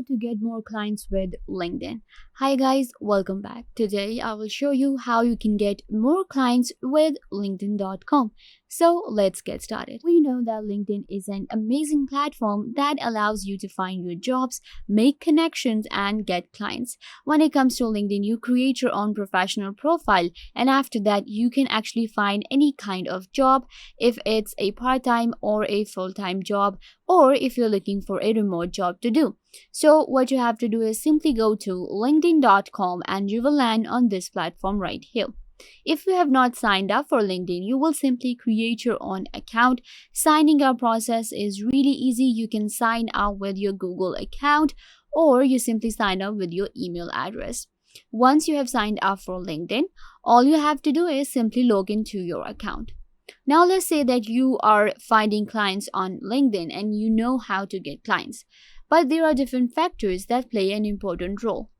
how to get more clients with LinkedIn. Hi guys, welcome back. Today I will show you how you can get more clients with LinkedIn.com. So let's get started. We know that LinkedIn is an amazing platform that allows you to find your jobs, make connections, and get clients. When it comes to LinkedIn, you create your own professional profile, and after that, you can actually find any kind of job, if it's a part-time or a full-time job, or if you're looking for a remote job to do. So what you have to do is simply go to linkedin.com and you will land on this platform right here. If you have not signed up for LinkedIn, you will simply create your own account. Signing up process is really easy. You can sign up with your Google account or you simply sign up with your email address. Once you have signed up for LinkedIn, all you have to do is simply log into your account. Now let's say that you are finding clients on LinkedIn and you know how to get clients. But there are different factors that play an important role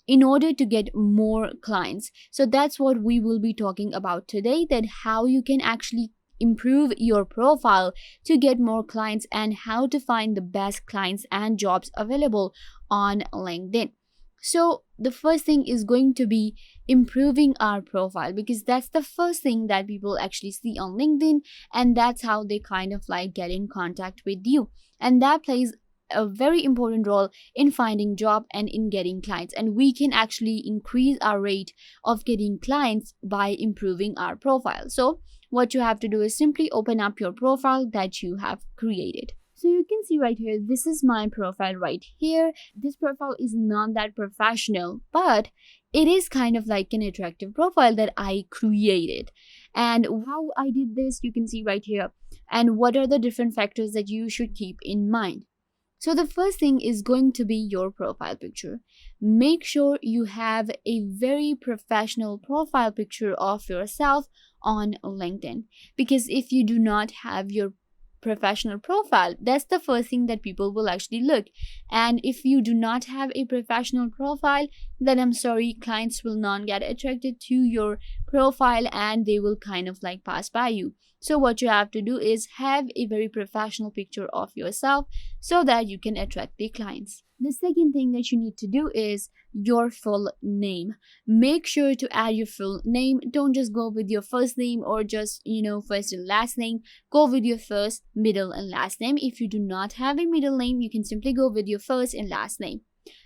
in order to get more clients. So that's what we will be talking about today, that how you can actually improve your profile to get more clients and how to find the best clients and jobs available on LinkedIn. So the first thing is going to be improving our profile, because that's the first thing that people actually see on LinkedIn, and that's how they kind of like get in contact with you. And that plays a very important role in finding job and in getting clients, and we can actually increase our rate of getting clients by improving our profile. So what you have to do is simply open up your profile that you have created. So you can see right here, this is my profile right here. This profile is not that professional, but it is kind of like an attractive profile that I created. And how I did this, you can see right here. And what are the different factors that you should keep in mind? So the first thing is going to be your profile picture. Make sure you have a very professional profile picture of yourself on LinkedIn. Because if you do not have your professional profile, that's the first thing that people will actually look. And if you do not have a professional profile, then I'm sorry, clients will not get attracted to your profile and they will kind of like pass by you. So what you have to do is have a very professional picture of yourself so that you can attract the clients. The second thing that you need to do is your full name. Make sure to add your full name. Don't just go with your first name or just, first and last name. Go with your first, middle, and last name. If you do not have a middle name, you can simply go with your first and last name.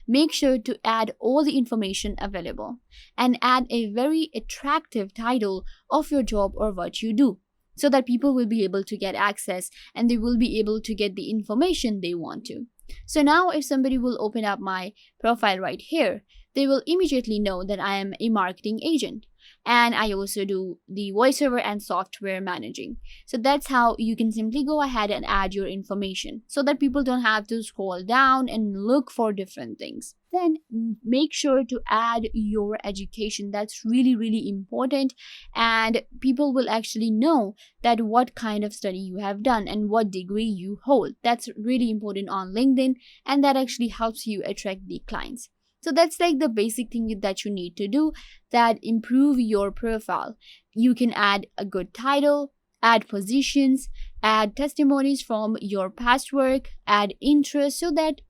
Make sure to add all the information available and add a very attractive title of your job or what you do, so that people will be able to get access and they will be able to get the information they want to. So now if somebody will open up my profile right here, they will immediately know that I am a marketing agent and I also do the voiceover and software managing. So that's how you can simply go ahead and add your information so that people don't have to scroll down and look for different things. Then make sure to add your education. That's really, really important, and people will actually know that what kind of study you have done and what degree you hold. That's really important on LinkedIn, and that actually helps you attract the clients. So that's like the basic thing that you need to do that improve your profile. You can add a good title, add positions, add testimonies from your past work, add interests, so that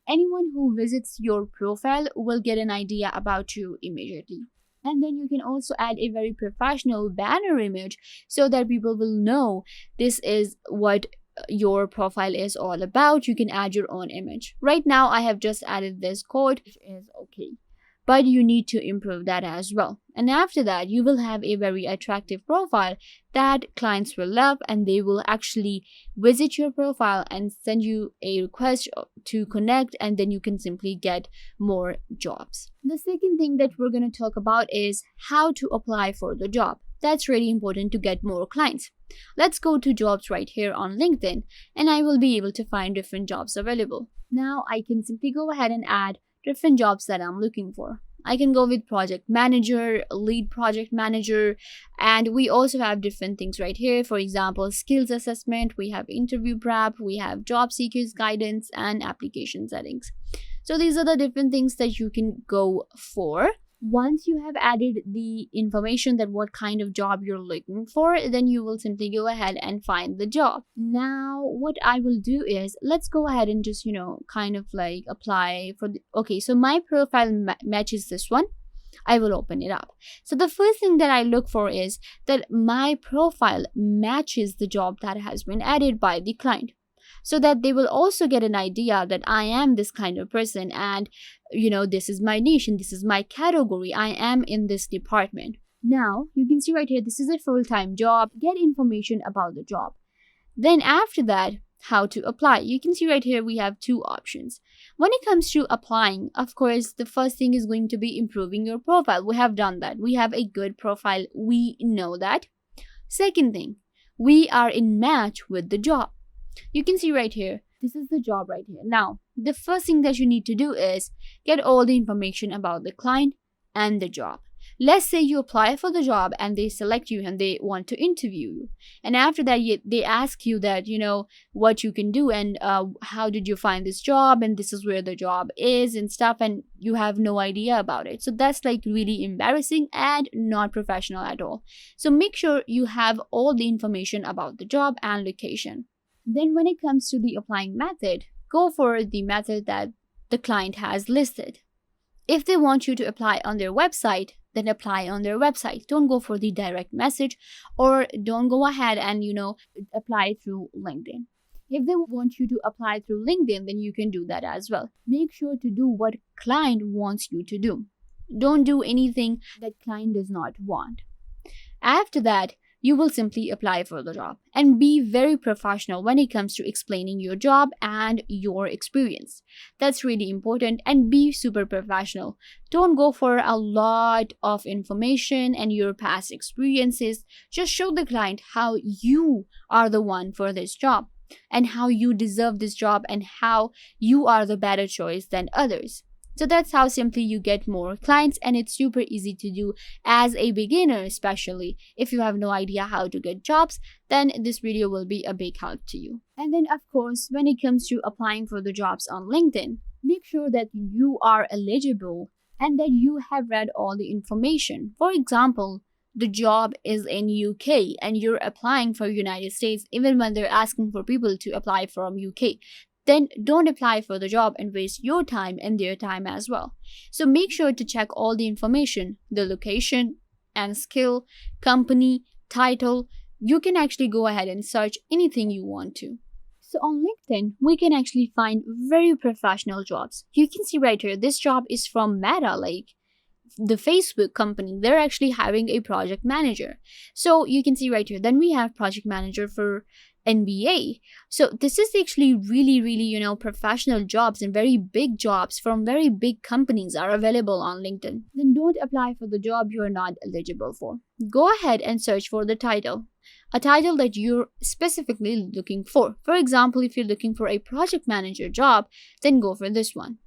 anyone who visits your profile will get an idea about you immediately. And then you can also add a very professional banner image so that people will know this is what your profile is all about. You can add your own image. Right now I have just added this quote, which is okay, but you need to improve that as well. And after that, you will have a very attractive profile that clients will love, and they will actually visit your profile and send you a request to connect, and then you can simply get more jobs. The second thing that we're going to talk about is how to apply for the job. That's really important to get more clients. Let's go to jobs right here on LinkedIn, and I will be able to find different jobs available. Now I can simply go ahead and add different jobs that I'm looking for. I can go with project manager, lead project manager, and we also have different things right here. For example, skills assessment, we have interview prep, we have job seekers guidance, and application settings. So these are the different things that you can go for. Once you have added the information that what kind of job you're looking for, then you will simply go ahead and find the job. Now what I will do is, let's go ahead and just kind of like apply for the, okay, so my profile matches this one. I will open it up. So the first thing that I look for is that my profile matches the job that has been added by the client, so that they will also get an idea that I am this kind of person, and this is my niche and this is my category. I am in this department. Now you can see right here, this is a full-time job. Get information about the job. Then after that, how to apply. You can see right here we have two options. When it comes to applying, of course, the first thing is going to be improving your profile. We have done that. We have a good profile. We know that. Second thing, we are in match with the job. You can see right here, this is the job right here. Now, the first thing that you need to do is get all the information about the client and the job. Let's say you apply for the job and they select you and they want to interview you. And after that, they ask you that, what you can do and how did you find this job, and this is where the job is and stuff, and you have no idea about it. So that's like really embarrassing and not professional at all. So make sure you have all the information about the job and location. Then when it comes to the applying method, go for the method that the client has listed. If they want you to apply on their website, then apply on their website. Don't go for the direct message, or don't go ahead and apply through LinkedIn. If they want you to apply through LinkedIn, then you can do that as well. Make sure to do what client wants you to do. Don't do anything that client does not want. After that, you will simply apply for the job and be very professional when it comes to explaining your job and your experience. That's really important, and be super professional. Don't go for a lot of information and your past experiences. Just show the client how you are the one for this job and how you deserve this job and how you are the better choice than others. So that's how simply you get more clients, and it's super easy to do as a beginner. Especially if you have no idea how to get jobs, then this video will be a big help to you. And then of course, when it comes to applying for the jobs on LinkedIn, make sure that you are eligible and that you have read all the information. For example, the job is in UK and you're applying for United States, even when they're asking for people to apply from UK. Then don't apply for the job and waste your time and their time as well. So make sure to check all the information, the location and skill, company, title. You can actually go ahead and search anything you want to. So on LinkedIn, we can actually find very professional jobs. You can see right here, this job is from Meta, like the Facebook company. They're actually hiring a project manager. So you can see right here, then we have project manager for NBA. So this is actually really professional jobs, and very big jobs from very big companies are available on LinkedIn. Then don't apply for the job you are not eligible for. Go ahead and search for the title, a title that you're specifically looking for. For example, if you're looking for a project manager job, then go for this one.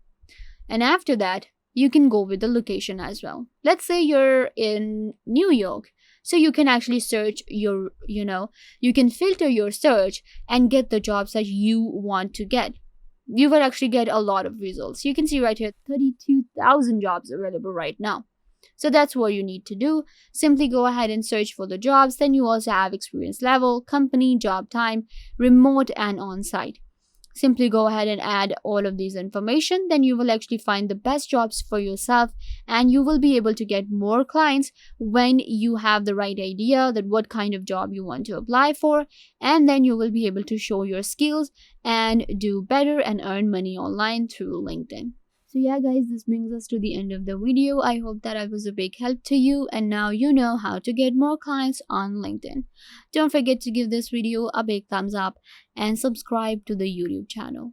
And after that, you can go with the location as well. Let's say you're in New York. So you can actually search you can filter your search and get the jobs that you want to get. You will actually get a lot of results. You can see right here, 32,000 jobs available right now. So that's what you need to do. Simply go ahead and search for the jobs. Then you also have experience level, company, job time, remote and on-site. Simply go ahead and add all of these information. Then you will actually find the best jobs for yourself, and you will be able to get more clients when you have the right idea that what kind of job you want to apply for. And then you will be able to show your skills and do better and earn money online through LinkedIn. So yeah guys, this brings us to the end of the video. I hope that I was a big help to you, and now you know how to get more clients on LinkedIn. Don't forget to give this video a big thumbs up and subscribe to the YouTube channel.